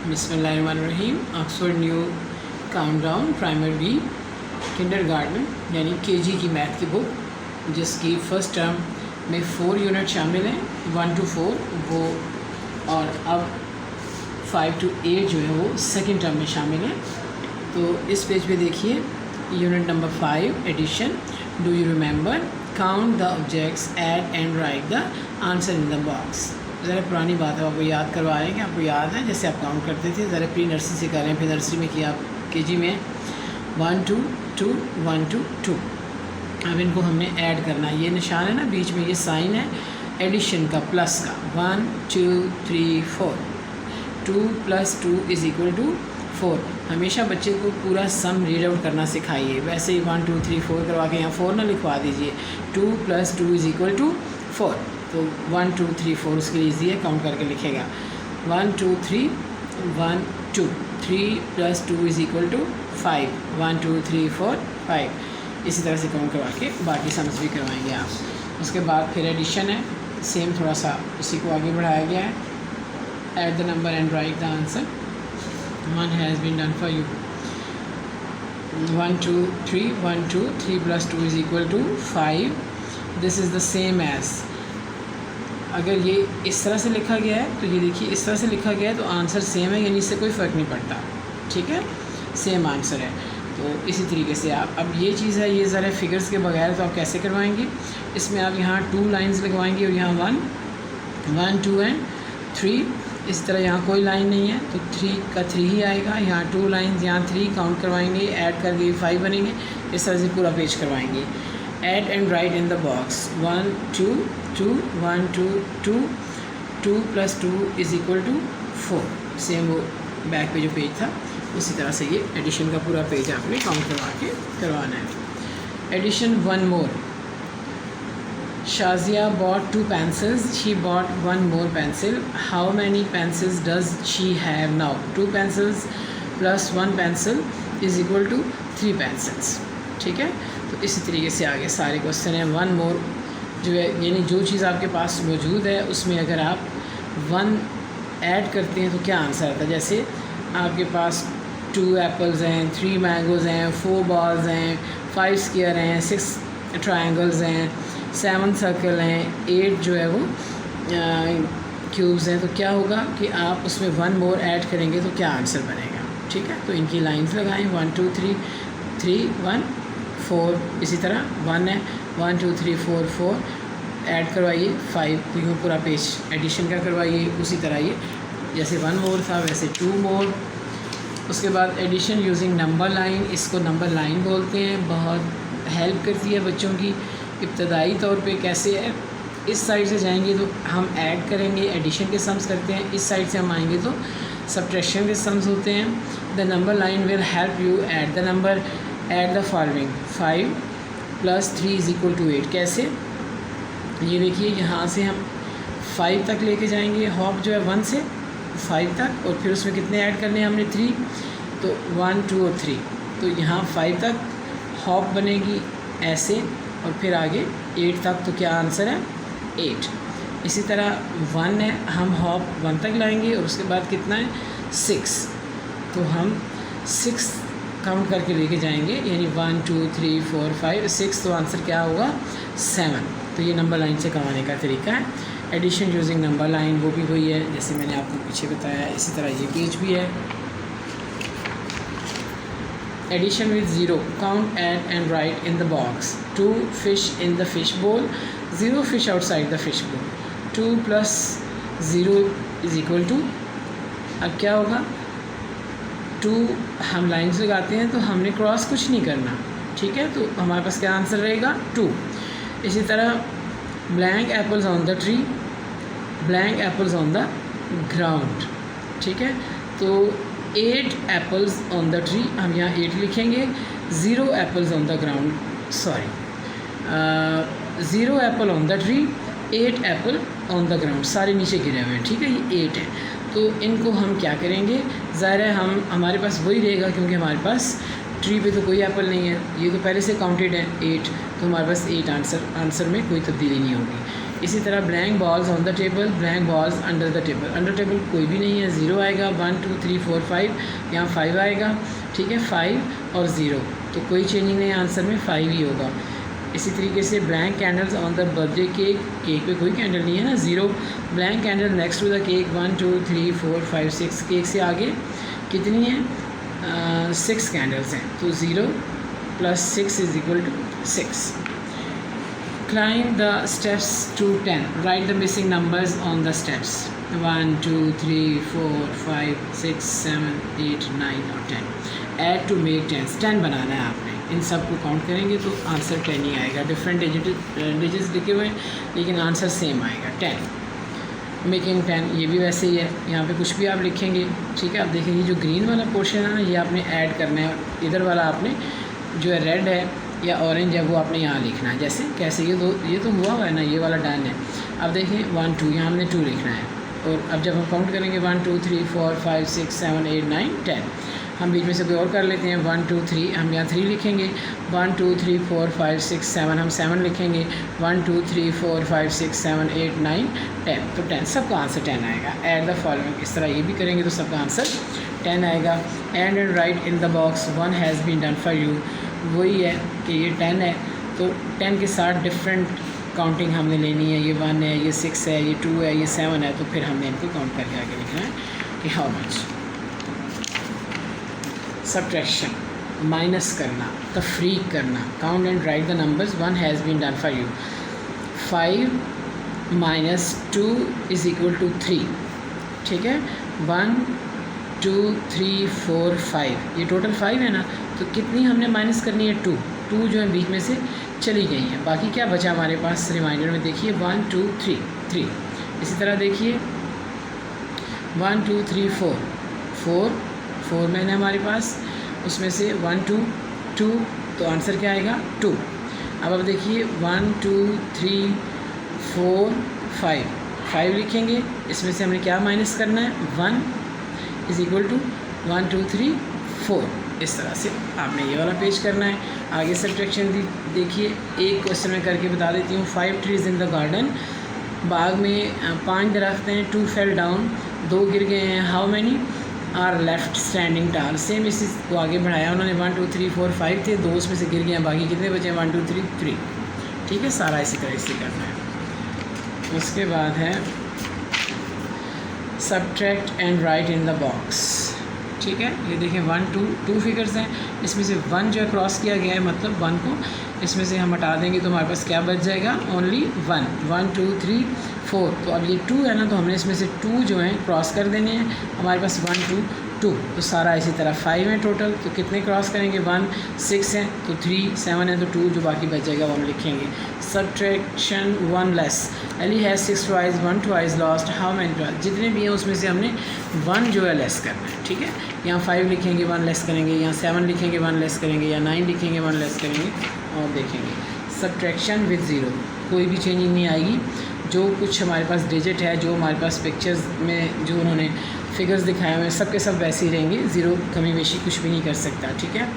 बिस्मिल्लाहिर्रहमानिर्रहीम। Oxford New Countdown primary B kindergarten यानी KG की मैथ की बुक, जिसकी फ़र्स्ट टर्म में 4 यूनिट शामिल हैं, 1 to 4 वो, और अब 5 to 8 जो है वो सेकंड टर्म में शामिल हैं। तो इस पेज पे देखिए unit number 5 addition. Do you remember count the objects, add and write the answer in the box. ज़रा पुरानी बात है, आपको याद करवाएं कि आपको याद है जैसे आप काउंट करते थे। ज़रा प्री नर्सरी से करें, फिर नर्सरी में किया, केजी में 1 2 2 1 2 2। अब इनको हमने ऐड करना है। ये निशान है ना बीच में, ये साइन है एडिशन का, प्लस का। 1 2 3 4, 2 + 2 = 4। हमेशा बच्चे को पूरा सम रीड आउट करना सिखाइए। वैसे ही 1 2 3 4 करवा के यहाँ 4 ना लिखवा दीजिए। 2 + 2 = 4। तो 1 2 3 4 उसके लिए ईजी है, काउंट करके लिखेगा। 1 2 3 1 2, 3 + 2 = 5, 1 2 3 4 5। इसी तरह से काउंट करवा के बाकी सम्स भी करवाएंगे आप। उसके बाद फिर एडिशन है, सेम थोड़ा सा उसी को आगे बढ़ाया गया है। Add the number and write the answer. 1 has been done for you. 1 2 3 1 2, 3 + 2 = 5। This is the same as, अगर ये इस तरह से लिखा गया है तो ये देखिए इस तरह से लिखा गया है तो आंसर सेम है, यानी इससे कोई फ़र्क नहीं पड़ता। ठीक है, सेम आंसर है। तो इसी तरीके से आप, अब ये चीज़ है, ये ज़रा फिगर्स के बगैर तो आप कैसे करवाएंगे। इसमें आप यहाँ 2 लाइंस लगवाएंगे और यहाँ 1 2 एंड 3। इस तरह यहाँ कोई लाइन नहीं है तो 3 का 3 ही आएगा। यहाँ 2 लाइंस, यहाँ 3 काउंट करवाएंगे, ऐड करके 5 बनेंगे। इस तरह से पूरा पेज करवाएंगे। Add and write in the box. 1 2 2 1 2 2, 2 + 2 = 4। Same वो बैक पे जो पेज था उसी तरह से ये एडिशन का पूरा पेज आपने काउंट करवा के करवाना है। Addition 1 more। Shazia bought 2 pencils, she bought 1 more pencil. How many pencils does she have now? 2 pencils + 1 pencil = 3 pencils। ठीक है, तो इसी तरीके से आगे सारे क्वेश्चन हैं। 1 more जो है, यानी जो चीज़ आपके पास मौजूद है उसमें अगर आप 1 ऐड करते हैं तो क्या आंसर आता है। जैसे आपके पास 2 एप्पल्स हैं, 3 मैंगोज़ हैं, 4 बॉल्स हैं, 5 स्क्वायर हैं, 6 ट्रायंगल्स हैं, 7 सर्कल हैं, 8 जो है वो क्यूब्स हैं। तो क्या होगा कि आप उसमें 1 more ऐड करेंगे तो क्या आंसर बनेगा। ठीक है, तो इनकी लाइंस लगाएं। 1 2 3 3 1 4। इसी तरह 1 है, 1 2 3 4 4 ऐड करवाइए 5, तो यूँ पूरा पेज एडिशन का करवाइए। उसी तरह ये जैसे 1 more था वैसे 2 more। उसके बाद एडिशन यूजिंग नंबर लाइन, इसको नंबर लाइन बोलते हैं। बहुत हेल्प करती है बच्चों की इब्तदाई तौर पे। कैसे है, इस साइड से जाएंगे तो हम ऐड करेंगे, एडिशन के सम्स करते हैं। इस साइड से हम आएंगे तो सब्ट्रैक्शन के सम्स होते हैं। The number line will help you add the number, add the following. 5 + 3 = 8। कैसे, ये देखिए यहाँ से हम 5 तक लेके जाएंगे, हॉप जो है 1 से 5 तक, और फिर उसमें कितने ऐड करने हैं हमने 3, तो 1 2 और 3। तो यहाँ 5 तक हॉप बनेगी ऐसे, और फिर आगे 8 तक। तो क्या आंसर है 8। इसी तरह 1 है, हम हॉप 1 तक लाएंगे और उसके बाद कितना है 6, तो हम 6 काउंट करके लेके जाएंगे, यानी 1 2 3 4 5 6। तो आंसर क्या होगा 7। तो ये नंबर लाइन से करवाने का तरीका है। एडिशन यूजिंग नंबर लाइन वो भी वही है जैसे मैंने आपको पीछे बताया। इसी तरह ये पेज भी है। Addition with 0। Count, add and write in the box. 2 fish in the fish bowl, 0 fish outside the fish bowl. 2 + 0 = अब क्या होगा, 2 हम लाइन्स लगाते हैं तो हमने क्रॉस कुछ नहीं करना। ठीक है, तो हमारे पास क्या आंसर रहेगा 2। इसी तरह blank apples on the tree, blank apples on the ground. ठीक है, तो 8 एप्पल्स ऑन द ट्री, हम यहाँ 8 लिखेंगे। 0 apples on the ground, sorry 0 Apple on the tree, 8 Apple on the ground. सारे नीचे गिरे हुए हैं। ठीक है, ये 8 है। तो इनको हम क्या करेंगे, ज़ाहिर है हम हमारे पास वही रहेगा क्योंकि हमारे पास ट्री पे तो कोई एप्पल नहीं है, ये तो पहले से काउंटेड है 8, तो हमारे पास 8 आंसर में कोई तब्दीली नहीं होगी। इसी तरह blank balls on the table, blank balls under the table, under table कोई भी नहीं है, 0 आएगा। 1 2 3 4 5, यहाँ 5 आएगा, ठीक है, 5 और 0, तो कोई चेंजिंग नहीं, आंसर में 5 ही होगा। इसी तरीके से blank candles on the birthday cake, cake पे कोई कैंडल नहीं है ना, 0। Blank candle next to the cake, 1 2 3 4 5 6, cake से आगे कितनी है 6 कैंडल्स हैं, तो 0 + 6 = 6। Climb the steps to 10. Write the missing numbers on the steps. 1 2 3 4 5 6 7 8 9 और 10. Add to make 10 बनाना है आपने। इन सब को काउंट करेंगे तो आंसर 10 ही आएगा। डिफरेंट डिजिट्स लिखे हुए हैं लेकिन आंसर सेम आएगा 10। मेकिंग 10 ये भी वैसे ही है, यहाँ पे कुछ भी आप लिखेंगे, ठीक है। आप देखेंगे जो ग्रीन वाला पोर्शन है ना, ये आपने ऐड करना है, इधर वाला आपने जो है रेड है या ऑरेंज है वो आपने यहाँ लिखना है। जैसे कैसे, ये तो हुआ है ना, ये वाला डन है। अब देखिए 1 2, यहाँ हमने 2 लिखना है, और अब जब हम काउंट करेंगे 1 2 3 4 5 6 7 8 9 10, हम बीच में से कोई और कर लेते हैं। 1 2 3 हम यहाँ 3 लिखेंगे, 1 2 3 4 5 6 7 हम 7 लिखेंगे, 1 2 3 4 5 6 7 8 9 10, तो 10 सबका आंसर 10 आएगा। ऐड द फॉलोइंग, इस तरह ये भी करेंगे तो सबका आंसर 10 आएगा। And write in the box 1 has been done for you, वही है कि ये 10 है, तो 10 के साथ डिफरेंट काउंटिंग हमने लेनी है। ये 1 है, ये 6 है, ये 2 है, ये 7 है, तो फिर हमने इनको काउंट करके आगे लिखना है कि हाउ मच। सब्ट्रैक्शन, माइनस करना, तफरीक करना। Count and write the numbers 1 has been done for you. 5 - 2 = 3, ठीक है। 1 2 3 4 5, ये टोटल 5 है ना, तो कितनी हमने माइनस करनी है 2 जो है बीच में से चली गई हैं। बाकी क्या बचा हमारे पास रिमाइंडर में, देखिए 1 2 3 3। इसी तरह देखिए 1 2 3 4 4 मैंने हमारे पास, उसमें से 1 2 2, तो आंसर क्या आएगा 2। अब देखिए 1 2 3 4 5 लिखेंगे, इसमें से हमने क्या माइनस करना है 1 = 1 2 3 4। इस तरह से आपने ये वाला पेज करना है। आगे सब्ट्रैक्शन देखिए, एक क्वेश्चन में करके बता देती हूँ। 5 trees in the garden, बाग में 5 दरख्त हैं। 2 fell down, 2 गिर गए हैं। How many are left standing tall, same इसी को आगे बढ़ाया उन्होंने। 1 2 3 4 5 थे, 2 उसमें से गिर गए हैं, बाकी कितने बचे हैं 1 2 3 3, ठीक है। सारा इसी तरह से करना है। उसके बाद है subtract and write in the box, ठीक है। ये देखें 1 2 फिगर्स हैं, इसमें से 1 जो है क्रॉस किया गया है, मतलब 1 को इसमें से हम हटा देंगे तो हमारे पास क्या बच जाएगा, ओनली 1 1 2 3 4। तो अब ये 2 है ना, तो हमने इसमें से 2 जो हैं क्रॉस कर देने हैं, हमारे पास 1 2 2, तो सारा इसी तरह 5 है टोटल। तो कितने क्रॉस करेंगे 1 6 है, तो 3 7 है, तो 2 जो बाकी बच जाएगा वो हम लिखेंगे। Subtraction 1 less, Ellie has 6 toys 1 toys lost, how many toys, जितने भी हैं उसमें से हमने 1 जो है लेस करना है, ठीक है। यहाँ 5 लिखेंगे 1 लेस करेंगे, यहाँ 7 लिखेंगे 1 लेस करेंगे, या 9 लिखेंगे 1 लेस करेंगे, और देखेंगे सब्ट्रैक्शन विद 0, कोई भी चेंजिंग नहीं आएगी। जो कुछ हमारे पास डिजिट है, जो हमारे पास पिक्चर्स में जो उन्होंने फिगर्स दिखाए हुए हैं, सब के सब वैसे ही रहेंगे, 0 कमी बेशी कुछ भी नहीं कर सकता, ठीक है।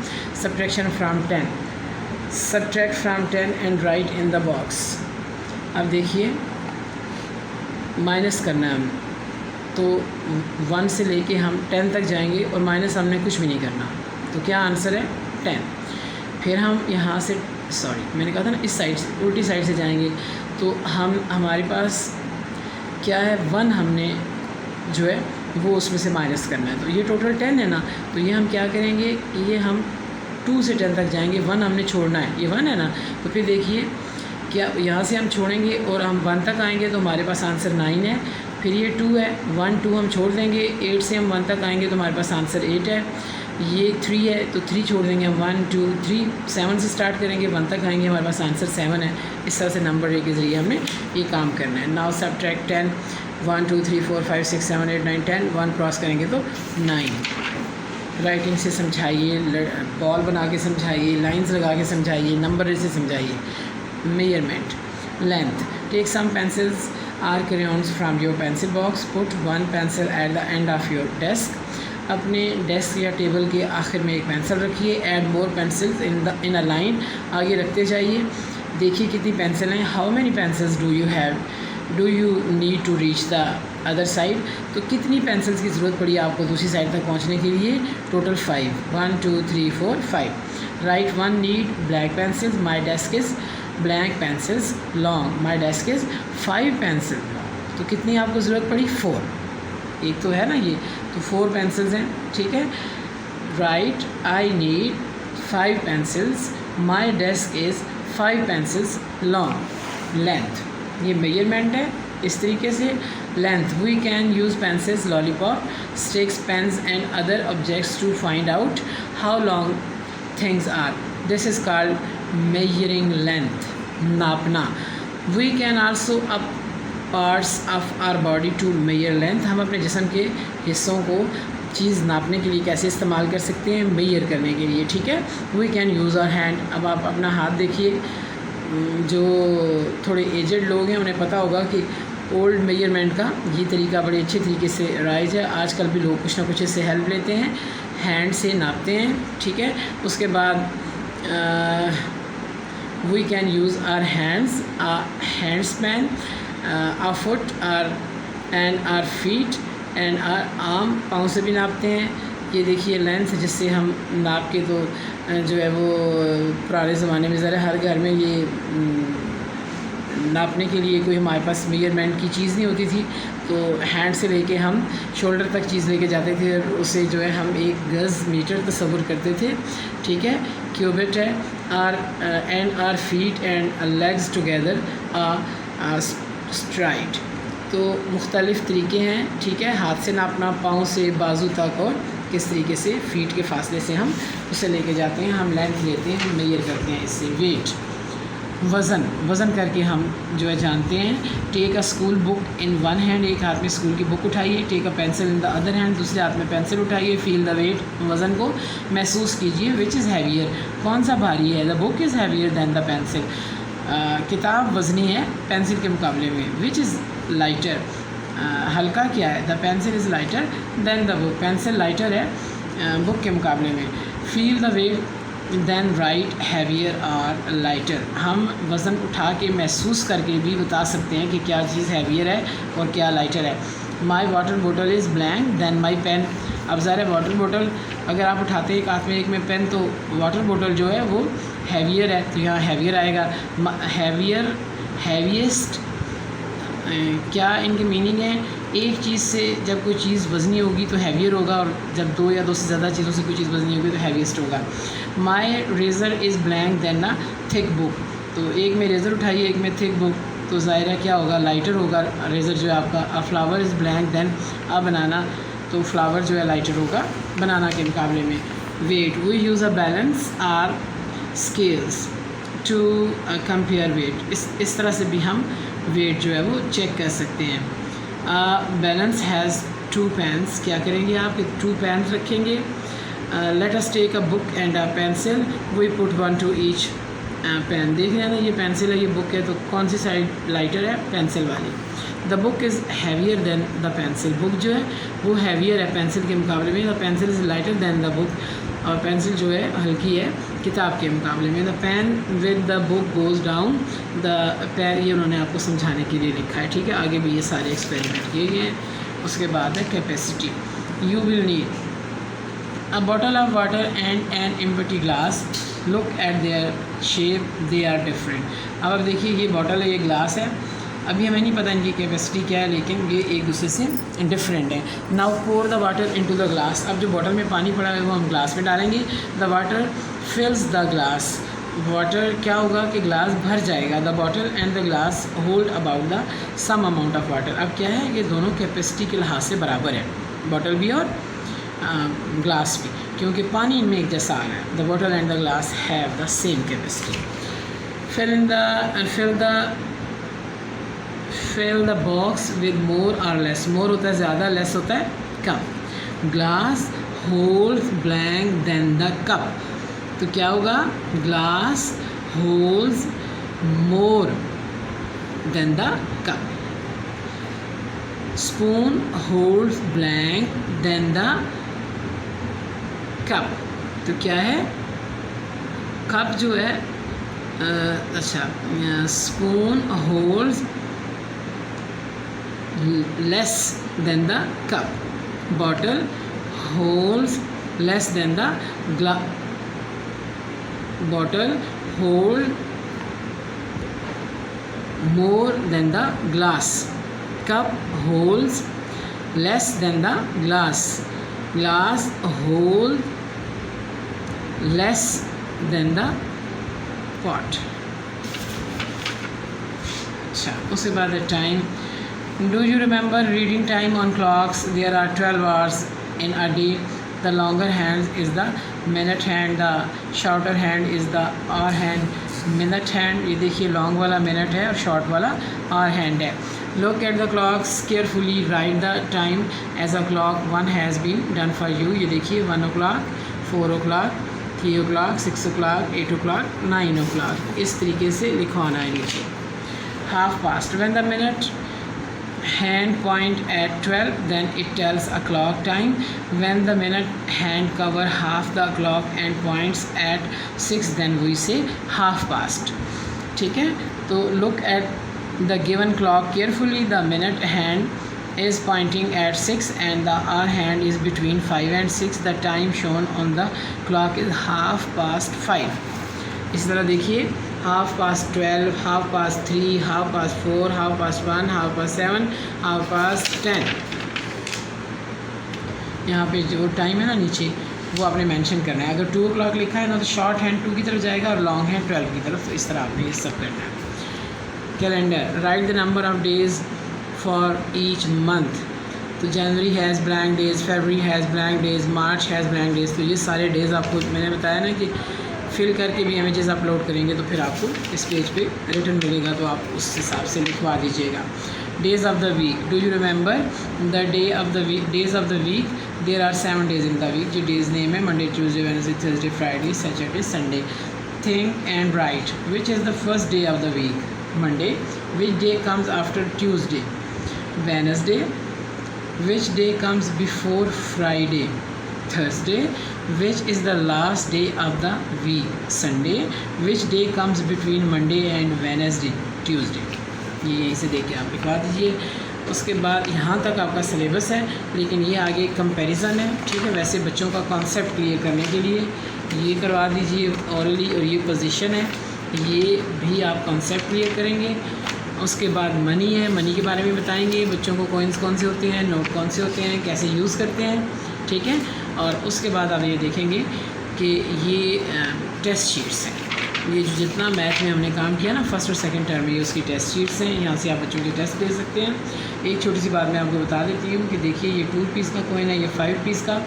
Subtraction from 10, subtract from 10 and write in the box. अब देखिए माइनस करना है हमें, तो 1 से लेके हम 10 तक जाएंगे और माइनस हमने कुछ भी नहीं करना, तो क्या आंसर है 10। फिर हम यहाँ से, सॉरी मैंने कहा था ना, इस साइड से, उल्टी साइड से जाएंगे, तो हमारे पास क्या है 1 हमने जो है वो उसमें से माइनस करना है, तो ये टोटल 10 है ना, तो ये हम क्या करेंगे, ये हम 2 से 10 तक जाएंगे, 1 हमने छोड़ना है, ये 1 है ना, तो फिर देखिए क्या यहाँ से हम छोड़ेंगे और हम 1 तक आएंगे, तो हमारे पास आंसर 9 है। फिर ये 2 है, 1 2 हम छोड़ देंगे, 8 से हम 1 तक आएंगे तो हमारे पास आंसर 8 है। ये 3 है, तो 3 छोड़ देंगे हम, 1 2 3, 7 से स्टार्ट करेंगे, 1 तक आएंगे, हमारे पास आंसर 7 है। इस तरह से नंबर के ज़रिए हमने ये काम करना है। नाउ सब्ट्रैक्ट 10, 1 2 3 4 5 6 7 8 9 10, 1 क्रॉस करेंगे तो 9। राइटिंग से समझाइए, बॉल बना के समझाइए, लाइंस लगा के समझाइए, नंबर से समझाइए। Measurement, length, take some pencils or crayons from your pencil box, put 1 pencil at the end of your desk, अपने डेस्क या टेबल के आखिर में एक पेंसिल रखिए। Add more pencils in a line, आगे रखते जाइए। देखिए कितनी पेंसिल हैं, how many pencils do you need to reach the other side. तो कितनी पेंसिल्स की ज़रूरत पड़ी आपको दूसरी साइड तक पहुंचने के लिए? Total 5, 1 2 3 4 5। Right 1 need black pencils, my desk is black pencils long, my desk is 5 pencil. तो कितनी आपको ज़रूरत पड़ी? 4। एक तो है ना ये, तो 4 पेंसिल्स हैं, ठीक है। Right I need 5 pencils, my desk is 5 pencils long. Length, ये मेजरमेंट है इस तरीके से। Length, we can use pencils, lollipop, sticks, pens and other objects to find out how long things are. This is called measuring length, नापना। We can also up parts of our body to measure length. हम अपने जिस्म के हिस्सों को चीज़ नापने के लिए कैसे इस्तेमाल कर सकते हैं? मेजर करने के लिए, ठीक है। We can use our hand. अब आप अपना हाथ देखिए, जो थोड़े एजड लोग हैं उन्हें पता होगा कि ओल्ड मेजरमेंट का ये तरीका बड़े अच्छे तरीके से राइज है। आजकल भी लोग कुछ ना कुछ इससे हेल्प लेते हैं, हैंड से नापते हैं, ठीक है। उसके बाद we can use our hands, hand span, our foot and our feet and our arm, पाँव से भी नापते हैं। ये देखिए लेंथ जिससे हम नाप के, तो जो है वो पुराने ज़माने में ज़रा हर घर में ये नापने के लिए कोई हमारे पास मेजरमेंट की चीज़ नहीं होती थी, तो हैंड से लेके हम शोल्डर तक चीज़ लेके जाते थे और उसे जो है हम 1 गज़ मीटर तस्वुर करते थे, ठीक है। क्यूबिट है। And are feet and legs together STRIDE. तो मुख्तलिफ़ तरीके हैं, ठीक है। हाथ से नापना, पाँव से बाजू तक, और किस तरीके से फीट के फासले से हम उसे लेके जाते हैं, हम लेंथ लेते हैं, हम मेजर करते हैं इससे। वेट, वज़न करके हम जो है जानते हैं। Take a school book in one hand, एक हाथ में स्कूल की बुक उठाइए। Take a pencil in the other hand, दूसरे हाथ में पेंसिल उठाइए। फील द वेट, वज़न को महसूस कीजिए। विच इज़ हैवियर, कौन सा भारी है? The book is heavier than the pencil, किताब वज़नी है पेंसिल के मुकाबले में। विच इज़ लाइटर, हल्का क्या है? The pencil is lighter than the book, pencil lighter है बुक के मुकाबले में। Feel the weight than right heavier और लाइटर, हम वज़न उठा के महसूस करके भी बता सकते हैं कि क्या चीज़ हैवियर है और क्या लाइटर है। My water bottle is blank than my pen. अब ज़ाहिर है वाटर बोतल अगर आप उठाते हैं एक हाथ में एक में पेन, तो वाटर बोतल जो है वो हैवियर है, तो यहाँ हैवियर आएगा। हैवियर, हैवीएस्ट, क्या इनके मीनिंग है? एक चीज़ से जब कोई चीज़ वज़नी होगी तो हैवियर होगा, और जब 2 या 2 से ज़्यादा चीज़ों से कोई चीज़ वज़नी होगी तो हैवीएस्ट होगा। My razor is blank than a thick book, तो एक में रेज़र उठाइए एक में थिक बुक, तो ज़ाहिर है क्या होगा? लाइटर होगा रेज़र जो है आपका। A flower is blank than a banana, तो फ्लावर जो है लाइटर होगा बनाना के मुकाबले में। Weight, we use a balance or scales to compare weight, इस तरह से भी हम वेट जो है वो चेक कर सकते हैं। बैलेंस हैज़ 2 पेन्स, क्या करेंगे आप कि 2 पेन्स रखेंगे। Let us take a book and a pencil, we put 1 to each pen. देख रहे हैं ना, ये पेंसिल है, ये बुक है, तो कौन सी साइड लाइटर है? पेंसिल वाली। The book is heavier than the pencil, book जो है वो हैवियर है पेंसिल के मुकाबले में। The pencil is lighter than the book, और पेंसिल जो है हल्की है किताब के मुकाबले में। The pen with the book goes down the pair, ये उन्होंने आपको समझाने के लिए लिखा है, ठीक है। आगे भी ये सारे एक्सपेरिमेंट किए गए हैं। उसके बाद है capacity. You will need a bottle of water and an empty glass, look at their shape, they are different. अब आप देखिए ये बॉटल है, ये ग्लास है, अभी हमें नहीं पता इनकी कैपेसिटी क्या है, लेकिन ये एक दूसरे से डिफरेंट है। Now pour the water into the glass, अब जो बॉटल में पानी पड़ा है वो हम ग्लास में डालेंगे। The water fills the glass, water क्या होगा कि ग्लास भर जाएगा। The bottle and the glass hold about the same amount of water. अब क्या है, ये दोनों कैपेसिटी के लिहाज से बराबर है, बॉटल भी और ग्लास भी, क्योंकि पानी इनमें एक जैसा आ रहा है। The bottle and the glass have the same capacity. Fill the box with more or less, more होता है ज़्यादा, लेस होता है कम। Glass holds blank than the cup, तो क्या होगा? Glass holds more than the cup. Spoon holds blank than the cup, तो क्या है? कप जो है अच्छा, spoon holds less than the cup, bottle holds less than the bottle hold more than the glass, cup holds less than the glass, glass hold less than the pot. अच्छा, उसके बाद time. Do you remember reading time on clocks? There are 12 hours in a day. The longer hand is the minute hand, the shorter hand is the hour hand. Minute hand, ये देखिए long वाला minute है और short वाला hour hand है. Look at the clocks carefully. Write the time as a clock. One has been done for you. ये देखिए 1 o'clock, 4 o'clock, 3 o'clock, 6 o'clock, 8 o'clock, 9 o'clock. इस तरीके से लिखवाना है नीचे. Half past. When the minute hand point at 12, then it tells a clock time. When the minute hand cover half the clock and points at 6, then we say half past. ठीक है, तो look at the given clock carefully. The minute hand is pointing at 6 and the hour hand is between 5 and 6. The time shown on the clock is half past 5. इस तरह देखिए, half past 12, half past 3, half past 4, half past 1, half past 7, half past 10. यहाँ पे जो time है ना नीचे, वो आपने मेंशन करना है. अगर 2 o'clock लिखा है ना, तो शॉर्ट हैंड 2 की तरफ जाएगा और लॉन्ग हैंड 12 की तरफ. तो इस तरह आपने ये सब करना है. Calendar. Write the number of days for each month. तो January has blank days, February has blank days, March has blank days. तो ये सारे डेज़ आपको मैंने बताया ना कि फिल करके भी इमेजेस अपलोड करेंगे तो फिर आपको इस पेज पे रिटर्न मिलेगा, तो आप उस हिसाब से लिखवा दीजिएगा. Days of the week. Do you remember the day of the week? Days of the week, there are 7 days in the week. जो डेज़ नेम है Monday, Tuesday, Wednesday, Thursday, Friday, Saturday, Sunday. Think and write. Which is the first day of the week? Monday. Which day comes after Tuesday? Wednesday. Which day comes before Friday? Thursday. Which is the last day of the week? Sunday. Which day comes between Monday and Wednesday? Tuesday. ये यहीं से देख के आप लिखवा दीजिए. उसके बाद यहाँ तक आपका सिलेबस है, लेकिन ये आगे कंपैरिजन है. ठीक है, वैसे बच्चों का कॉन्सेप्ट क्लियर करने के लिए ये करवा दीजिए ऑरली, और ये पोजीशन है, ये भी आप कॉन्सेप्ट क्लियर करेंगे. उसके बाद मनी है, मनी के बारे में बताएंगे, बच्चों को कॉइन्स कौन से होते हैं, नोट कौन से होते हैं, कैसे यूज़ करते हैं. ठीक है, और उसके बाद आप ये देखेंगे कि ये टेस्ट शीट्स हैं. ये जो जितना मैथ में हमने काम किया ना फर्स्ट और सेकंड टर्म में, ये उसकी टेस्ट शीट्स हैं. यहाँ से आप बच्चों के टेस्ट दे सकते हैं. एक छोटी सी बात मैं आपको बता देती हूँ कि देखिए ये 2 रुपीज़ का कॉइन है, ये 5 रुपीज़ का.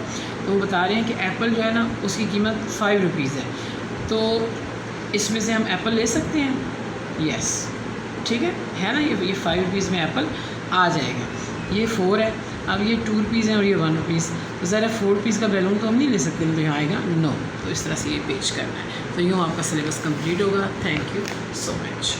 तो वो बता रहे हैं कि एप्पल जो है ना उसकी कीमत 5 रुपीज़ है, तो इसमें से हम एप्पल ले सकते हैं. यस, ठीक है ना, ये 5 रुपीज़ में एप्पल आ जाएगा. ये 4 है, अब ये 2 रुपीज़ हैं और ये 1 रुपीज़. तो ज़रा 4 रुपीज़ का बैलून तो हम नहीं ले सकते, तो यहाँ आएगा नो. तो इस तरह से ये पेज करना है. तो यूँ आपका सिलेबस कंप्लीट होगा. Thank you so much.